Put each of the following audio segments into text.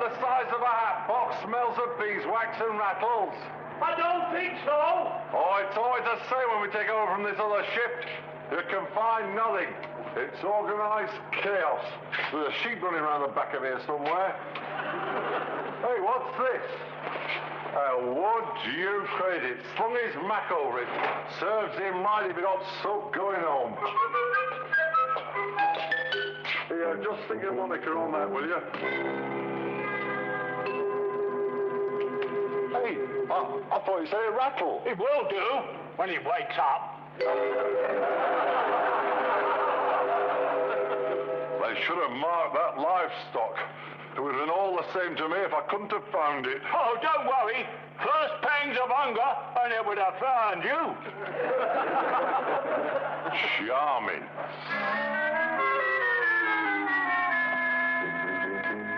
the size of a hat box smells of beeswax and rattles? I don't think so. Oh, it's always the same when we take over from this other shift. You can find nothing. It's organised chaos. There's a sheep running around the back of here somewhere. Hey, what's this? Would you credit? Slung his mac over it. Serves him right if he got soap going home. Yeah, just think of Monica on that, will you? Hey, I thought you said it rattled. It will do when he wakes up. They should have marked that livestock. It would have been all the same to me if I couldn't have found it. Oh, don't worry. First pangs of hunger, and it would have found you. Charming.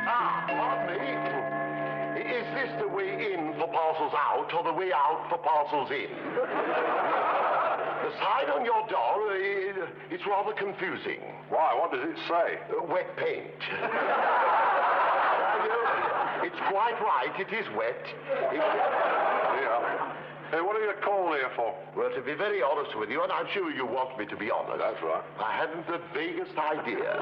Pardon me. Is this the way in for parcels out, or the way out for parcels in? The sign on your door, it's rather confusing. Why? What does it say? Wet paint. It's quite right, it is wet. Yeah. Hey, what are you called here for? Well, to be very honest with you, and I'm sure you want me to be honest. That's right. I hadn't the vaguest idea.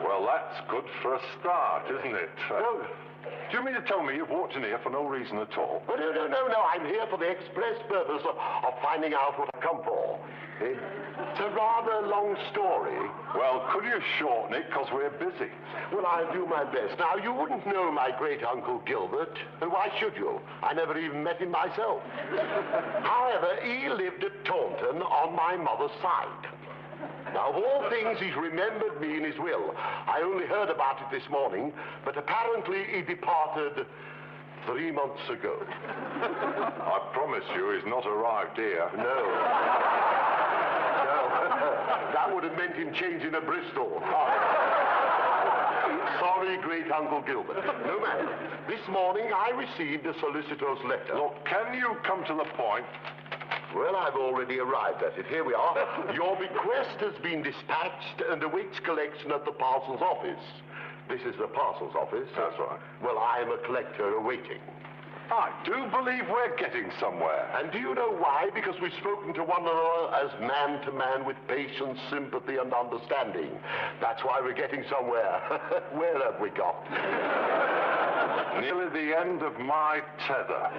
Well, that's good for a start, isn't it? No. Do you mean to tell me you've walked in here for no reason at all? Oh, no. I'm here for the express purpose of finding out what I come for. It's a rather long story. Well, could you shorten it, because we're busy? Well, I'll do my best. Now, you wouldn't know my great-uncle Gilbert, and why should you? I never even met him myself. However, he lived at Taunton on my mother's side. Now, of all things, he's remembered me in his will. I only heard about it this morning, but apparently he departed 3 months ago. I promise you he's not arrived here. No. That would have meant him changing a Bristol. Sorry, great-uncle Gilbert. No matter. This morning I received a solicitor's letter. Look, can you come to the point? Well, I've already arrived at it. Here we are. Your bequest has been dispatched and awaits collection at the parcels office. This is the parcels office. That's right. Well, I am a collector awaiting. I do believe we're getting somewhere. And do you know why? Because we've spoken to one another as man to man with patience, sympathy, and understanding. That's why we're getting somewhere. Where have we got? Nearly the end of my tether.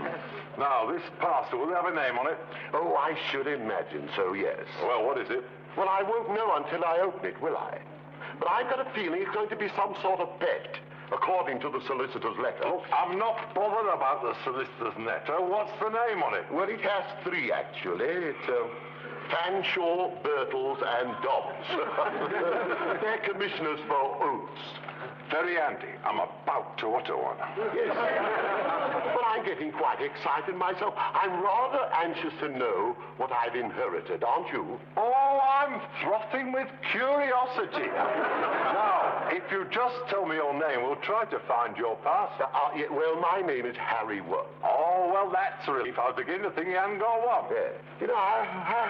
Now, this parcel, will it have a name on it? Oh, I should imagine so, yes. Well, what is it? Well, I won't know until I open it, will I? But I've got a feeling it's going to be some sort of pet, according to the solicitor's letter. Look, I'm not bothered about the solicitor's letter. What's the name on it? Well, it has 3, actually. It's Fanshawe, Birtles, and Dobbs. They're commissioners for oaths. Very handy. I'm about to utter one. Yes. But I'm getting quite excited myself. I'm rather anxious to know what I've inherited, aren't you? Oh, I'm frothing with curiosity. Now, if you just tell me your name, we'll try to find your parcel. Yeah, well, my name is Harry Worth. Oh, well, that's a relief. I was beginning to think you hadn't got one. Yeah. You know, I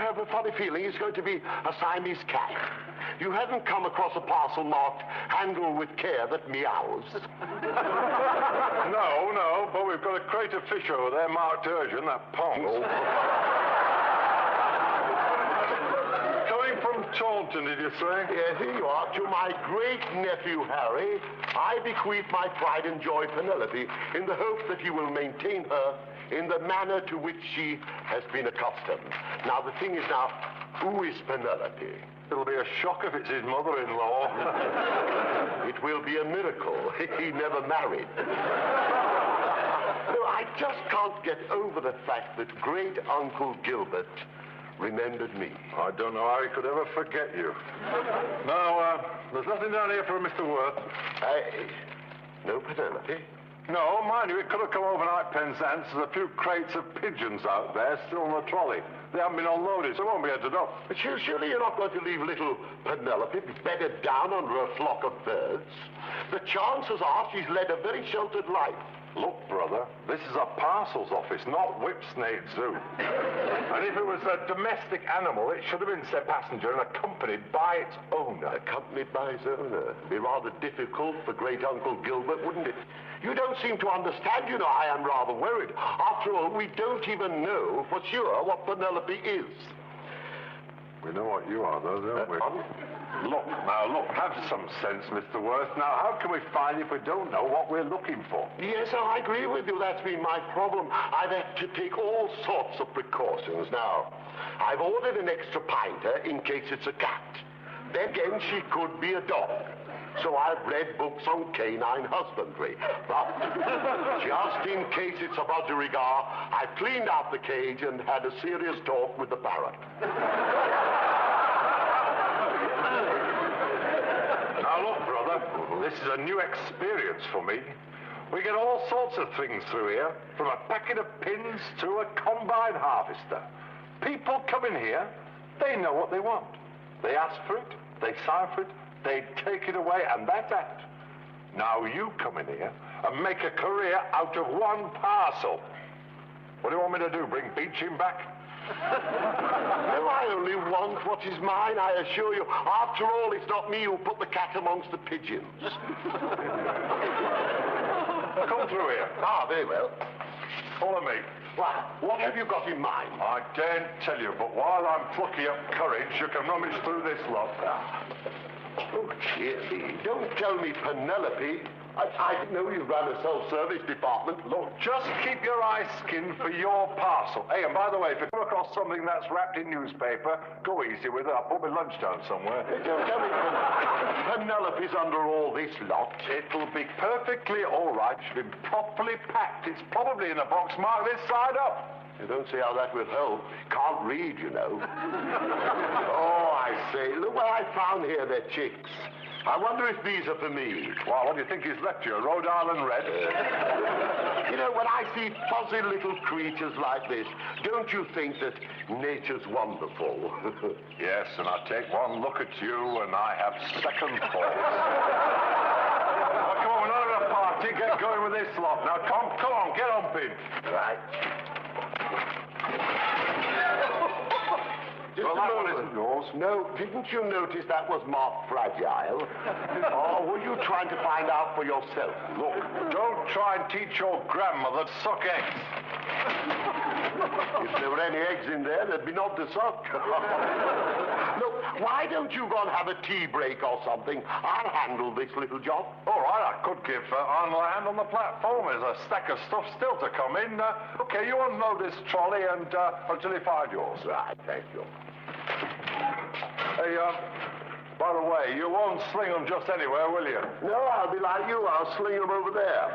have a funny feeling it's going to be a Siamese cat. You haven't come across a parcel marked handle with care that meows. No, but we've got a crate of fish over there marked urgent, that pond. Oh. Coming from Taunton, did you say? Yes, here you are. To my great-nephew, Harry, I bequeath my pride and joy, Penelope, in the hope that he will maintain her in the manner to which she has been accustomed. Now, the thing is now, who is Penelope? It'll be a shock if it's his mother-in-law. It will be a miracle. He never married. No, I just can't get over the fact that great-uncle Gilbert remembered me. I don't know how he could ever forget you. Now, there's nothing down here for Mr. Worth. No Penelope? No, mind you, it could have come overnight, Penzance. There's a few crates of pigeons out there still on the trolley. They haven't been unloaded, so it won't be headed up. But surely you're not going to leave little Penelope bedded down under a flock of birds. The chances are she's led a very sheltered life. Look, brother, this is a parcels office, not Whipsnade Zoo. And if it was a domestic animal, it should have been said passenger and accompanied by its owner. Accompanied by its owner? Be rather difficult for great Uncle Gilbert, wouldn't it? You don't seem to understand, you know. I am rather worried. After all, we don't even know for sure what Penelope is. We know what you are, though, don't we? Look, have some sense, Mr. Worth. Now, how can we find if we don't know what we're looking for? Yes, I agree with you. That's been my problem. I've had to take all sorts of precautions. Now, I've ordered an extra pinter in case it's a cat. Then again, she could be a dog. So I've read books on canine husbandry. But just in case it's a budgerigar, I cleaned out the cage and had a serious talk with the parrot. Now look, brother, this is a new experience for me. We get all sorts of things through here, from a packet of pins to a combine harvester. People come in here, they know what they want. They ask for it, they sign for it, they take it away, and that's that. Now you come in here and make a career out of one parcel. What do you want me to do, bring Beeching back? No, I only want what is mine, I assure you. After all, it's not me who put the cat amongst the pigeons. Come through here. Ah, very well. Follow me. What have you got in mind? I daren't tell you, but while I'm plucking up courage, you can rummage through this lot. Oh, dear. Don't tell me Penelope. I didn't know you ran a self-service department. Look, just keep your eyes skinned for your parcel. Hey, and by the way, if you come across something that's wrapped in newspaper, go easy with it. I'll put my lunch down somewhere. Don't tell me Penelope's under all this lot. It'll be perfectly all right. It's been properly packed. It's probably in a box marked this side up. You don't see how that will help. Can't read, you know. Oh, I say. Look what I found here. They're chicks. I wonder if these are for me. Well, what do you think he's left you? A Rhode Island red? You know, when I see fuzzy little creatures like this, don't you think that nature's wonderful? Yes, and I take one look at you and I have second thoughts. Now, come on, we're not at a party. Get going with this lot. Now, come on, get on, Pin. Right. Well, that one isn't yours. No, didn't you notice that was marked fragile? Or were you trying to find out for yourself? Look, don't try and teach your grandmother to suck eggs. If there were any eggs in there, there'd be none to suck. Look, why don't you go and have a tea break or something? I'll handle this little job. All right, I could give Arnold a hand on the platform. There's a stack of stuff still to come in. Okay, you unload this trolley and until you find yours. Right, thank you. Hey, by the way, you won't sling them just anywhere, will you? No, I'll be like you. I'll sling them over there.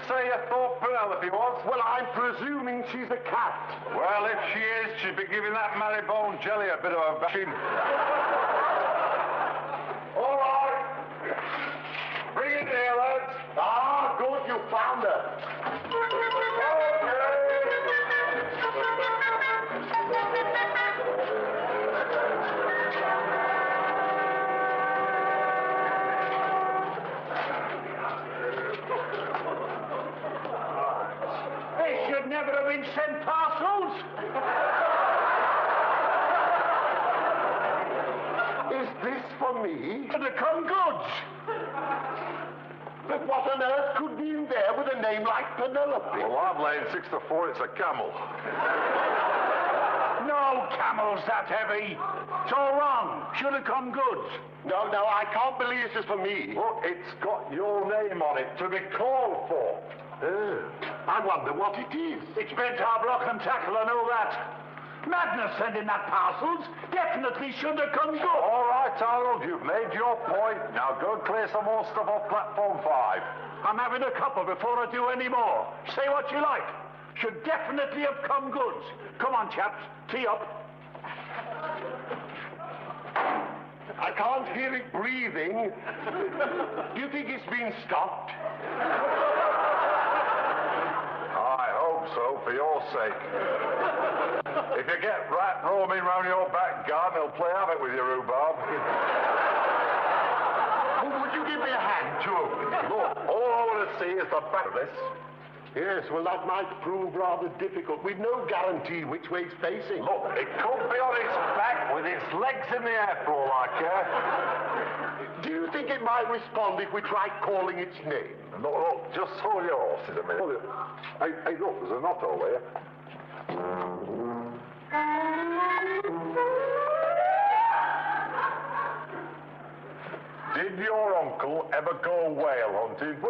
Say you thought Penelope was? Well, I'm presuming she's a cat. Well, if she is, she'd be giving that marrow-bone jelly a bit of a bashing. All right. Bring it here, lads. Ah, good, you found her. Never have been sent parcels. Is this for me? To the Come Goods. But what on earth could be in there with a name like Penelope? Well, I'm laying 6 to 4. It's a camel. No camels that heavy. It's all wrong. Should have Come Goods. No, I can't believe this is for me. Look, it's got your name on it to be called for. I wonder what it is. It's bent our block and tackle, I know that. Madness sending that parcels. Definitely should have come good. All right, Arnold, you've made your point. Now go and clear some more stuff off platform 5. I'm having a couple before I do any more. Say what you like. Should definitely have come goods. Come on, chaps. Tee up. I can't hear it breathing. Do you think it's been stopped? I hope so, for your sake. If you get rat roaming round your back garden, he'll play havoc with your rhubarb. Would you give me a hand to open it? Look, all I want to see is the back of this. Yes, well, that might prove rather difficult. We've no guarantee which way it's facing. Look, it could be on its back with its legs in the air for all I care. Do you think it might respond if we try calling its name? Look, just hold your horses a minute. Hey, look, there's a knot over here. Did your uncle ever go whale hunting?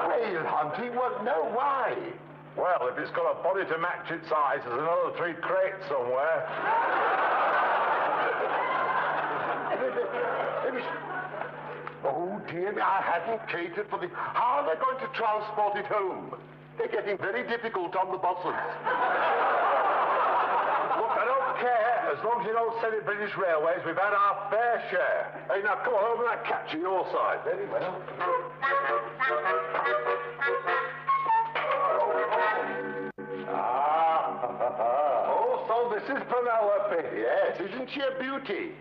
Whale hunting? Well, no, why? Well, if it's got a body to match its size, there's another 3 crates somewhere. Oh, dear me, I hadn't catered for this. How are they going to transport it home? They're getting very difficult on the buses. Look, I don't care. As long as you don't send it British Railways, we've had our fair share. Hey, now, come on, open that catch on your side. Very well. Oh, so this is Penelope. Yes, isn't she a beauty?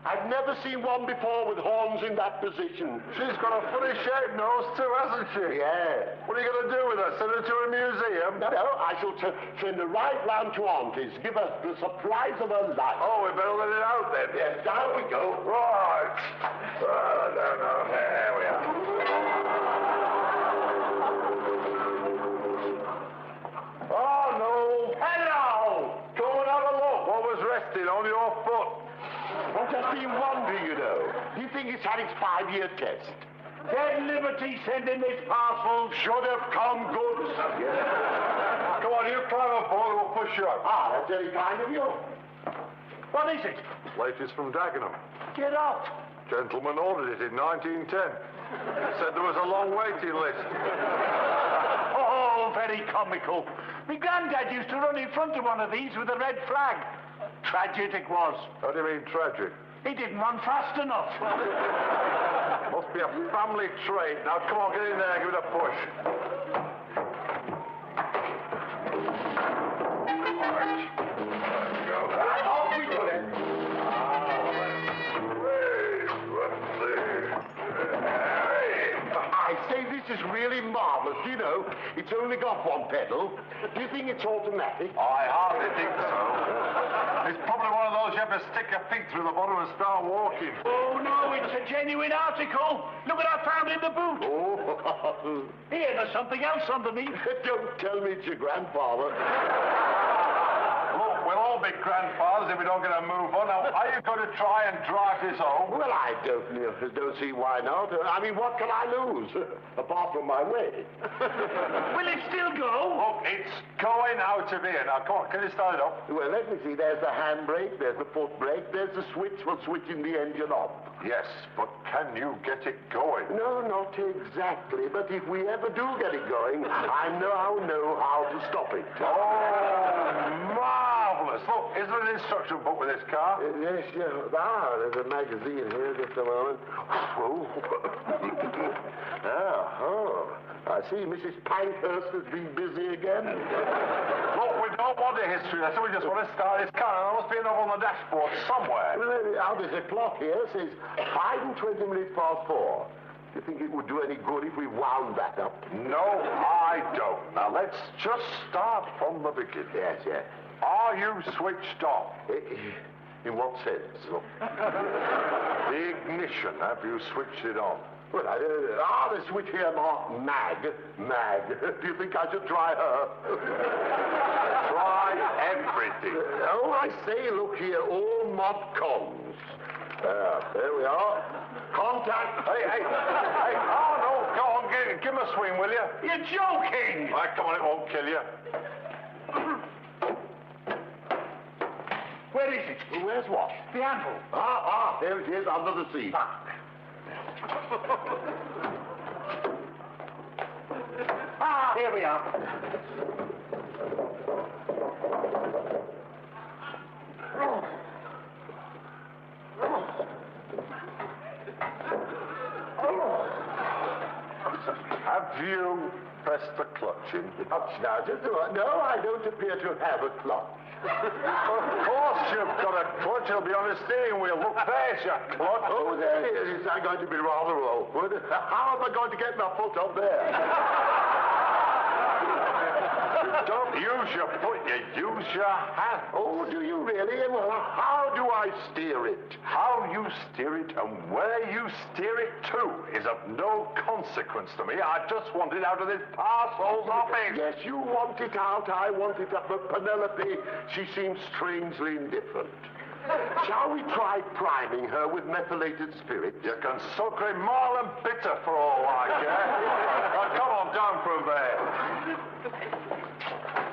I've never seen one before with horns in that position. She's got a funny shaped nose too, hasn't she? Yeah. What are you going to do with her? Send her to a museum? No, I shall send her right round to Auntie's. Give her the surprise of her life. Oh, we better let it out then. Yes, down we go. Right. I don't know. There we are. Oh, no. Hello! Come and have a look. What was resting on your foot? I've just been wondering, you know. Do you think it's had its 5-year test? Dead Liberty sending this parcel. Should have come good. Come on, you climb aboard and we'll push you out. Ah, that's very kind of you. What is it? Latest from Dagenham. Get out. Gentleman ordered it in 1910. Said there was a long waiting list. Oh, very comical. My granddad used to run in front of one of these with a red flag. Tragic it was. How do you mean tragic? He didn't run fast enough. Must be a family trait. Now, come on, get in there and give it a push. Right. There we go. Right, off we go then. I say, this is really marvelous. You know, it's only got one pedal. Do you think it's automatic? I hardly think so. It's probably one of those you have to stick your feet through the bottom and start walking. Oh, no, it's a genuine article. Look what I found in the boot. Oh, Here, there's something else underneath. don't tell me it's your grandfather. Look, we'll all be grandfathers if we don't get a move on. Now, are you going to try and drive this home? Well, I don't see why not. I mean, what can I lose? Apart from my way. Will it still go? Look, it's going out of here. Now, come on, can you start it up? Well, let me see. There's the handbrake, there's the foot brake, there's the switch for switching the engine off. Yes, but can you get it going? No, not exactly. But if we ever do get it going, I know how to stop it. Oh, marvelous. Look, is there an instruction book with this car? Yes, yeah. There's a magazine here. Just a moment. Oh. Oh. I see Mrs. Pankhurst has been busy again. Look, we don't want a history lesson. We just want to start this car. And there must be a novel on the dashboard somewhere. Well, there's a clock here. It says 5 and 20 minutes past 4. Do you think it would do any good if we wound that up? No, I don't. Now, let's just start from the beginning. Yes, yes. Are you switched on? In what sense? The ignition, have you switched it on? Well, the switch here marked Mag. Do you think I should try her? Try everything. Oh, I say, look here, all mod cons. There we are. Contact. Hey, oh, no, Give him a swing, will you? You're joking! Right, come on, it won't kill you. Where is it? Where's what? The anvil. There it is, under the seat. Here we are. Have you pressed the clutch in? Clutch now, just a minute. No, I don't appear to have a clutch. Of course you've got a clutch. It'll be on the steering wheel. Look, there's your clutch. Oh, there it is. Is that going to be rather awkward? How am I going to get my foot up there? Don't use your foot, you use your hand. Oh, do you really? Well, how do I steer it? How you steer it and where you steer it to is of no consequence to me. I just want it out of this parcel's office. Yes, you want it out, I want it up. But Penelope, she seems strangely indifferent. Shall we try priming her with methylated spirit? You can soak her in maul and bitter for all I care. Now, come on down from there.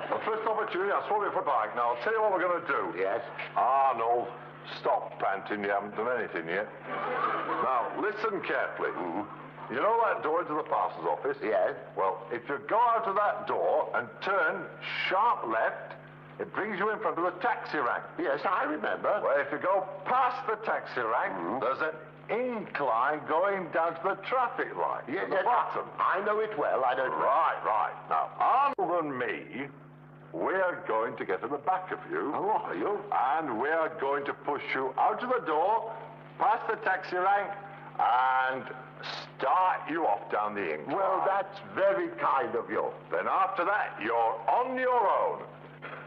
The first opportunity, I swung it for back. Now, I'll tell you what we're going to do. Yes? Arnold, stop panting. You haven't done anything yet. Now, listen carefully. You know that door into the parcels office? Yes. Well, if you go out of that door and turn sharp left, it brings you in front of the taxi rank. Yes, I remember. Well, if you go past the taxi rank, there's an incline going down to the traffic light. Yes, at the bottom. I know it well. I know it well. Right. Now, Arnold and me, we're going to get in the back of you. Oh, are you? And we're going to push you out of the door, past the taxi rank, and start you off down the incline. Well, that's very kind of you. Then after that, you're on your own.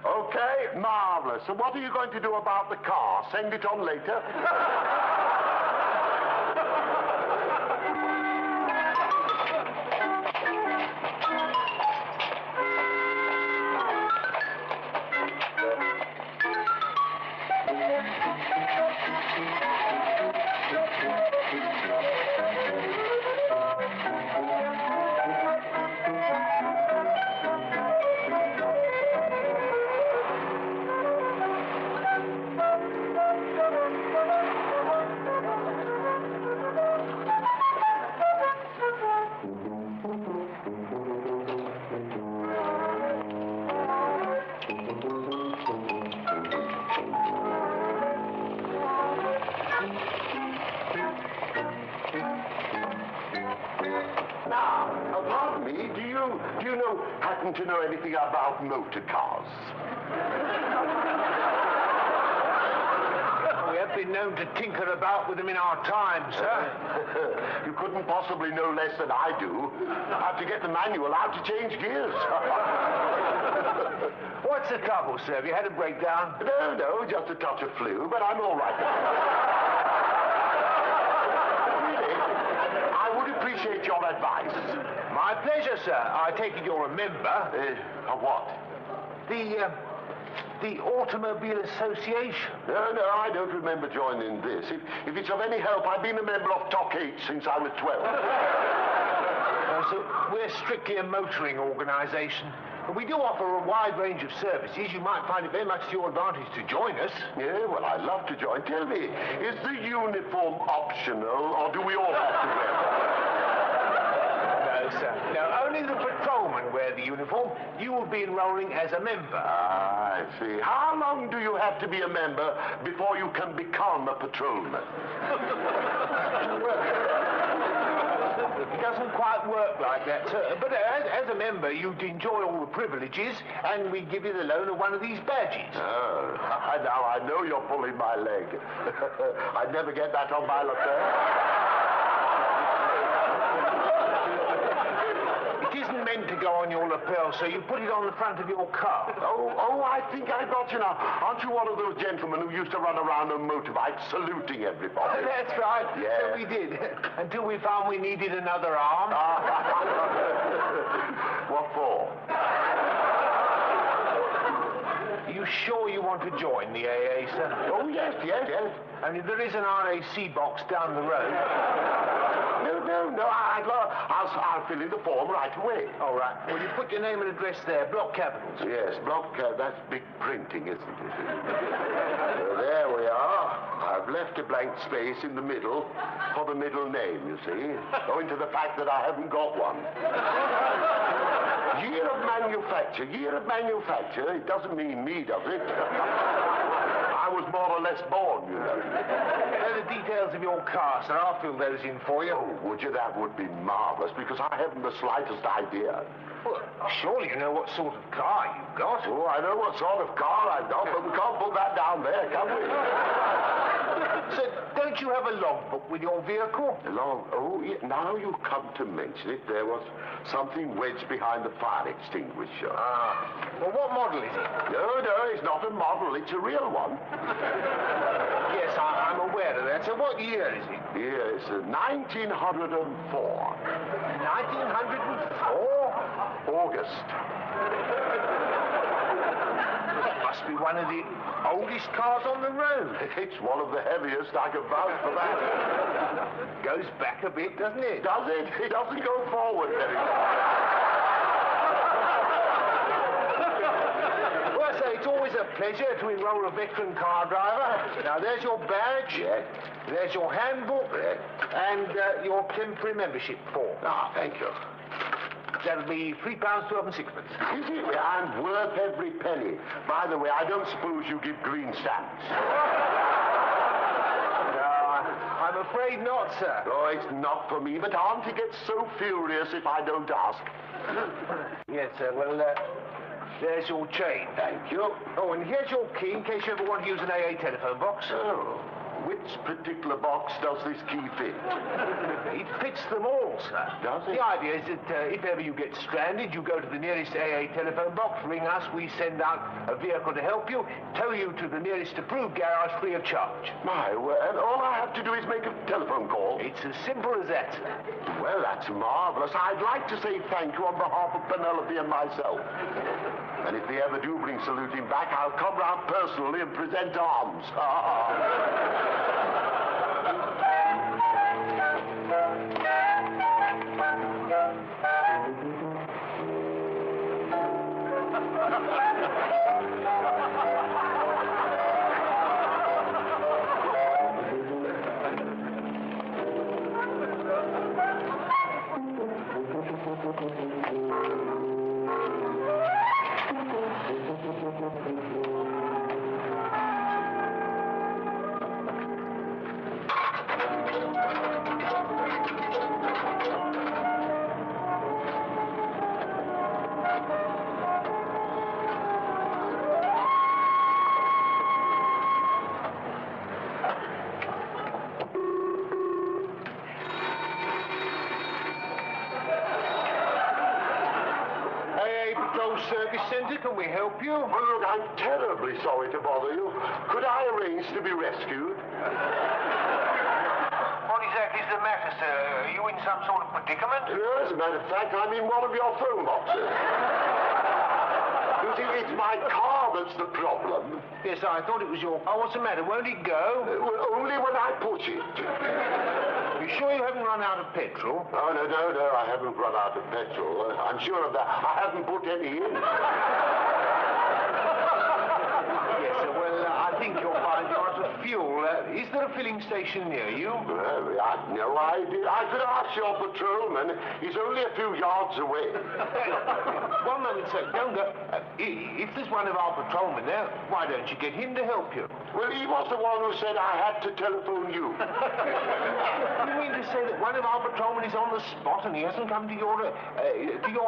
Okay? Marvelous. So what are you going to do about the car? Send it on later? Happen to know anything about motor cars? We have been known to tinker about with them in our time, sir. You couldn't possibly know less than I do. I have to get the manual out to change gears. What's the trouble, sir? Have you had a breakdown? No, just a touch of flu, but I'm all right. Really, I would appreciate your advice. My pleasure, sir. I take it you're a member. Of what? The Automobile Association. No, I don't remember joining this. If it's of any help, I've been a member of TOC 8 since I was 12. So we're strictly a motoring organisation. But we do offer a wide range of services. You might find it very much to your advantage to join us. Yeah, well, I'd love to join. Tell me, is the uniform optional, or do we all have to wear it? Sir. No, only the patrolmen wear the uniform. You will be enrolling as a member. I see. How long do you have to be a member before you can become a patrolman? It doesn't quite work like that, sir. But as a member, you'd enjoy all the privileges, and we give you the loan of one of these badges. Oh, now I know you're pulling my leg. I'd never get that on my lapel. It isn't meant to go on your lapel, so you put it on the front of your car. Oh, I think I got you now. Aren't you one of those gentlemen who used to run around on motorbikes saluting everybody? That's right. Yeah. So we did. Until we found we needed another arm. What for? Are you sure you want to join the AA, sir? Oh, yes. Only there is an RAC box down the road. No, I'll fill in the form right away. All right. Well, you put your name and address there, block capitals. Yes, that's big printing, isn't it? There we are. I've left a blank space in the middle for the middle name, you see, owing to the fact that I haven't got one. Year of manufacture. It doesn't mean me, does it? I was more or less born, you know. The details of your car, sir. I'll fill those in for you. Oh, would you? That would be marvelous, because I haven't the slightest idea. Well, surely you know what sort of car you've got. Oh, I know what sort of car I've got, but we can't put that down there, can we? Sir, don't you have a logbook with your vehicle? Oh, yeah, now you come to mention it, there was something wedged behind the fire extinguisher. Well, what model is it? No, it's not a model, it's a real one. Yes, I'm aware of that. So what year is it? Yes, 1904. 1904? August. It must be one of the oldest cars on the road. It's one of the heaviest, I can vouch for that. Goes back a bit, doesn't it? Does it? It doesn't go forward very far. Well, I say, it's always a pleasure to enroll a veteran car driver. Now, there's your badge. Yes. There's your handbook. Yes. And your temporary membership form. Thank you. That'll be £3.12 and sixpence. Is it? I'm worth every penny. By the way, I don't suppose you give green stamps. I'm afraid not, sir. Oh, it's not for me, but Auntie gets so furious if I don't ask. Yes, sir. Well, there's your chain. Thank you. Oh, and here's your key in case you ever want to use an AA telephone box. Oh, which particular box does this key fit? It fits them all, sir. Does it? The idea is that if ever you get stranded, you go to the nearest AA telephone box, ring us, we send out a vehicle to help you, tow you to the nearest approved garage free of charge. My word, all I have to do is make a telephone call. It's as simple as that, sir. Well, that's marvelous. I'd like to say thank you on behalf of Penelope and myself. And if they ever do bring saluting back, I'll come round personally and present arms. Service centre, can we help you? Well, look, I'm terribly sorry to bother you. Could I arrange to be rescued? What exactly is the matter, sir? Are you in some sort of predicament? As a matter of fact, I'm in one of your phone boxes. You see, it's my car that's the problem. Yes, I thought it was your... Oh, what's the matter? Won't it go? Well, only when I push it. You sure you haven't run out of petrol? Oh, no, I haven't run out of petrol. I'm sure of that. I haven't put any in. Yes, sir. Well, I think you'll find you're out of fuel. Is there a filling station near you? Well, I've no idea. I could ask your patrolman. He's only a few yards away. One moment, sir. Don't go. If there's one of our patrolmen there, why don't you get him to help you? Well, he was the one who said I had to telephone you. You mean to say that one of our patrolmen is on the spot and he hasn't come to your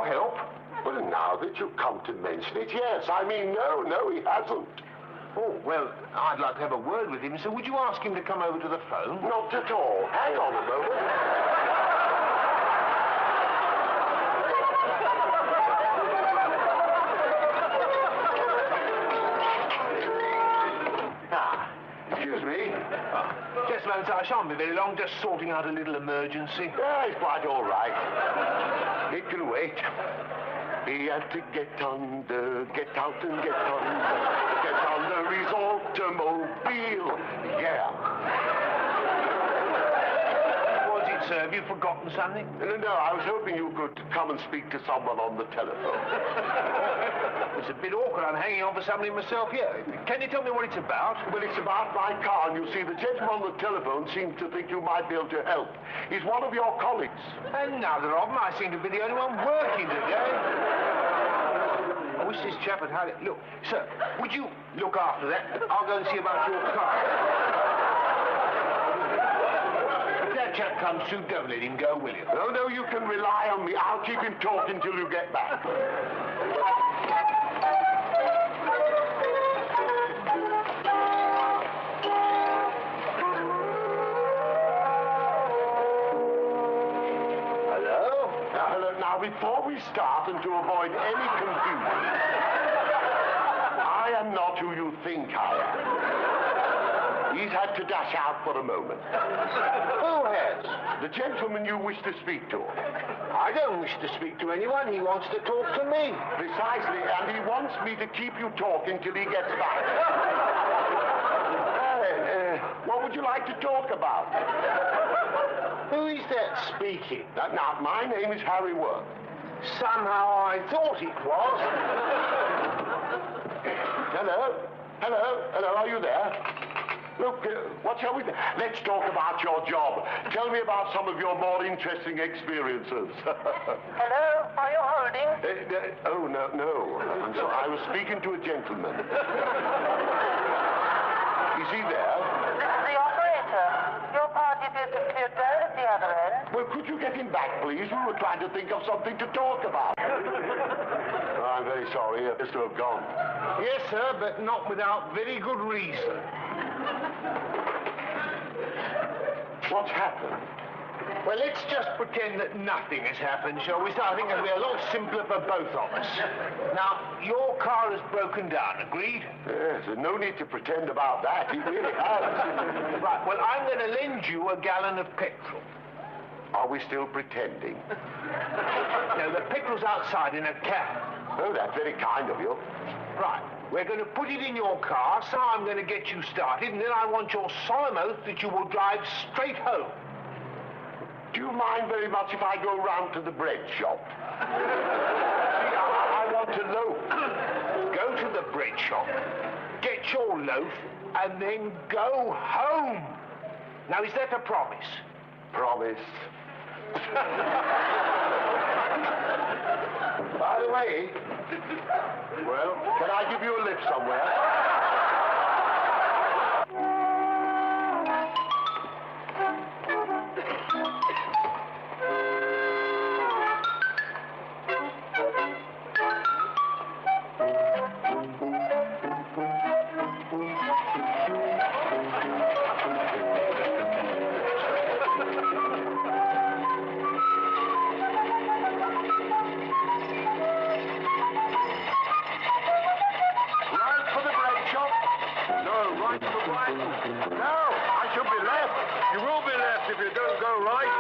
help? Well, now that you come to mention it, yes. I mean, no, he hasn't. Oh, well, I'd like to have a word with him, so would you ask him to come over to the phone? Not at all. Hang on a moment. Excuse me. Just a moment, sir. I shan't be very long, just sorting out a little emergency. Yeah, it's quite all right. It can wait. He had to get under, get out and get under, get under his automobile. Yeah. Was it sir? Have you forgotten something? No, I was hoping you could come and speak to someone on the telephone. It's a bit awkward. I'm hanging on for somebody myself here. Can you tell me what it's about? Well, it's about my car, and you see, the gentleman on the telephone seems to think you might be able to help. He's one of your colleagues. Another of them. I seem to be the only one working today. I wish this chap had had it. Look, sir, would you look after that? I'll go and see about your car. If that chap comes through, don't let him go, will you? No, you can rely on me. I'll keep him talking till you get back. Now, before we start, and to avoid any confusion, I am not who you think I am. He's had to dash out for a moment. Who has? The gentleman you wish to speak to. I don't wish to speak to anyone. He wants to talk to me. Precisely, and he wants me to keep you talking till he gets back. What would you like to talk about? Who is that speaking? Now, my name is Harry Worth. Somehow I thought it was. Hello, are you there? Look, what shall we do? Let's talk about your job. Tell me about some of your more interesting experiences. Hello, are you holding? Oh, no. I'm sorry. I was speaking to a gentleman. Is he there? This is the operator. Your party appears to clear down at the other end. Well, could you get him back, please? We were trying to think of something to talk about. Oh, I'm very sorry. He appears to have gone. Yes, sir, but not without very good reason. What's happened? Well, let's just pretend that nothing has happened, shall we? So I think it'll be a lot simpler for both of us. Now, your car has broken down, agreed? Yes, there's no need to pretend about that. He really has. Right, well, I'm going to lend you a gallon of petrol. Are we still pretending? No, the petrol's outside in a can. Oh, that's very kind of you. Right, we're going to put it in your car, so I'm going to get you started, and then I want your solemn oath that you will drive straight home. Do you mind very much if I go round to the bread shop? I want a loaf. Go to the bread shop, get your loaf, and then go home. Now, is that a promise? Promise. By the way, well, can I give you a lift somewhere? If you don't go right.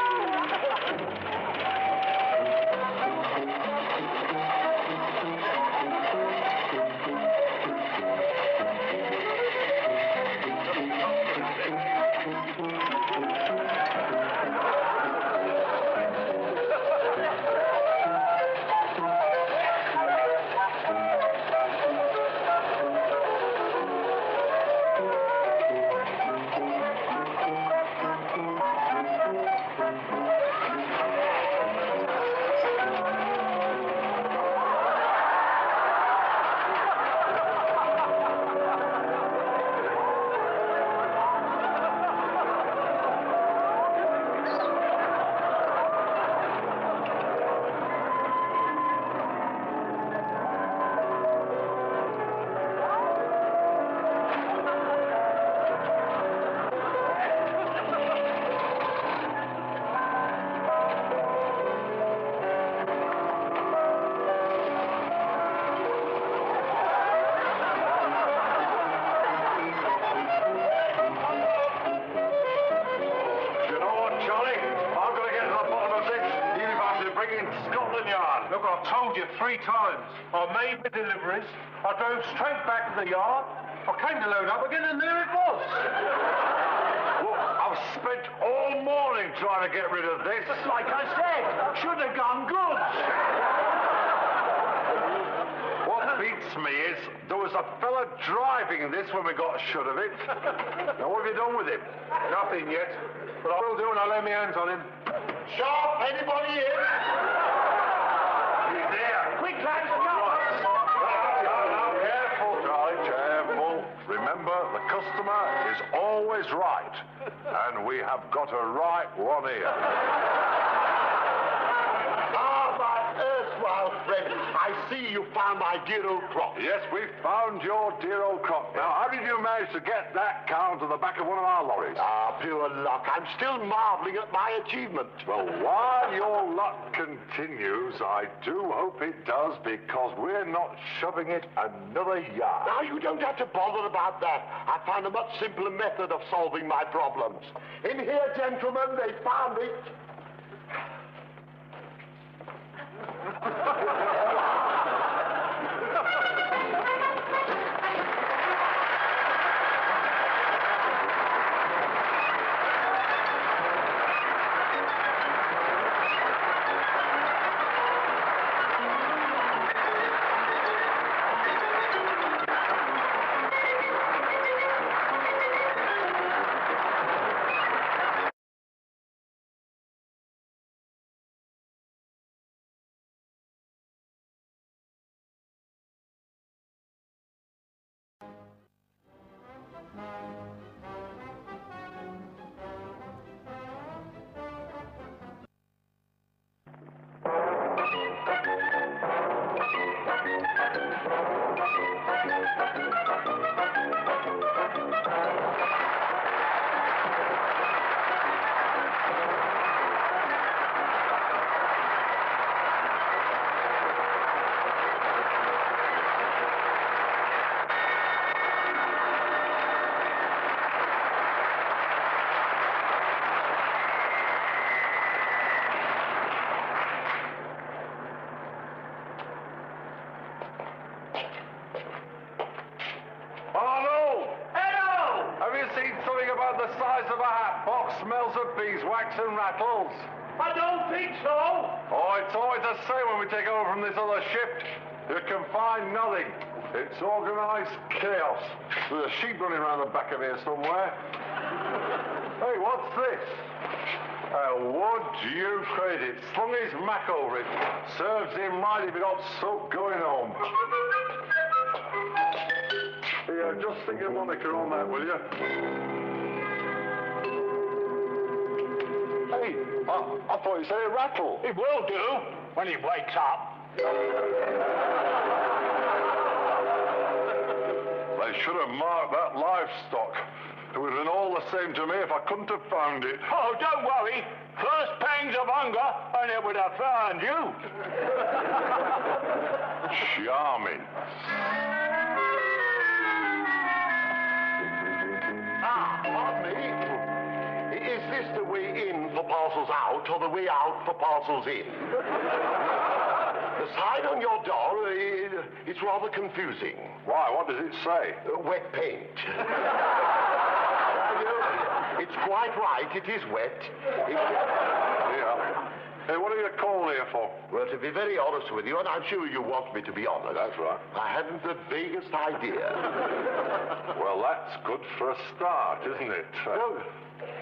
Look, I've told you 3 times. I made the deliveries. I drove straight back to the yard. I came to load up again, and there it was. Look, I've I've spent all morning trying to get rid of this. Like I said, should have gone good. What beats me is there was a fella driving this when we got shut of it. Now, what have you done with him? Nothing yet, but I will do when I lay my hands on him. Sharp, anybody in? He's here. Quick, lads, come. Careful, Charlie, careful. Remember, the customer is always right, and we have got a right one here. Ah, my erstwhile friend, I see you found my dear old crock. Yes, we found your dear old crock. Now, how did you manage to get that cow to the back of one of our lorries? Ah, pure luck. I'm still marveling at my achievement. Well, while your luck continues, I do hope it does, because we're not shoving it another yard. Now, you don't have to bother about that. I found a much simpler method of solving my problems. In here, gentlemen, they found it. The size of a hat box, smells of beeswax and rattles. I don't think so. Oh, it's always the same when we take over from this other shift. You can find nothing. It's organised chaos. There's a sheep running around the back of here somewhere. Hey, what's this? Would you credit? Slung his mac over it. Serves him right if he got soap going home. Yeah, just stick your moniker on that, will you? Hey, I thought you said it rattled. It will do when he wakes up. They should have marked that livestock. It would have been all the same to me if I couldn't have found it. Oh, don't worry. First pangs of hunger, and it would have found you. Charming. Pardon me. Is this the way in for parcels out, or the way out for parcels in? The sign on your door, it's rather confusing. Why? What does it say? Wet paint. It's quite right, it is wet. Yeah. Hey, what are you calling here for? Well, to be very honest with you, and I'm sure you want me to be honest. That's right. I hadn't the vaguest idea. Well, that's good for a start, isn't it? No.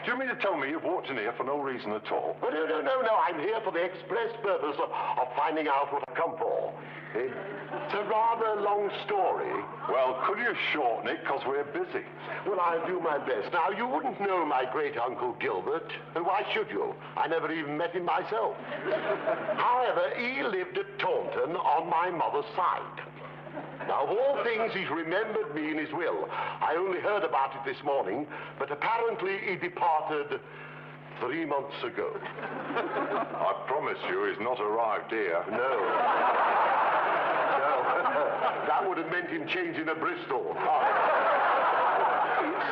Do you mean to tell me you've walked in here for no reason at all? Oh, no. I'm here for the express purpose of finding out what I've come for. It's a rather long story. Well, could you shorten it, because we're busy? Well, I'll do my best. Now, you wouldn't know my great-uncle Gilbert, and why should you? I never even met him myself. However, he lived at Taunton on my mother's side. Now, of all things, he's remembered me in his will. I only heard about it this morning, but apparently he departed 3 months ago. I promise you he's not arrived here. No. That would have meant him changing a Bristol.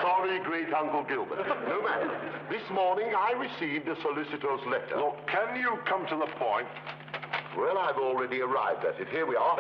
Sorry, great-uncle Gilbert. No matter. This morning I received a solicitor's letter. Look, can you come to the point? Well, I've already arrived at it. Here we are.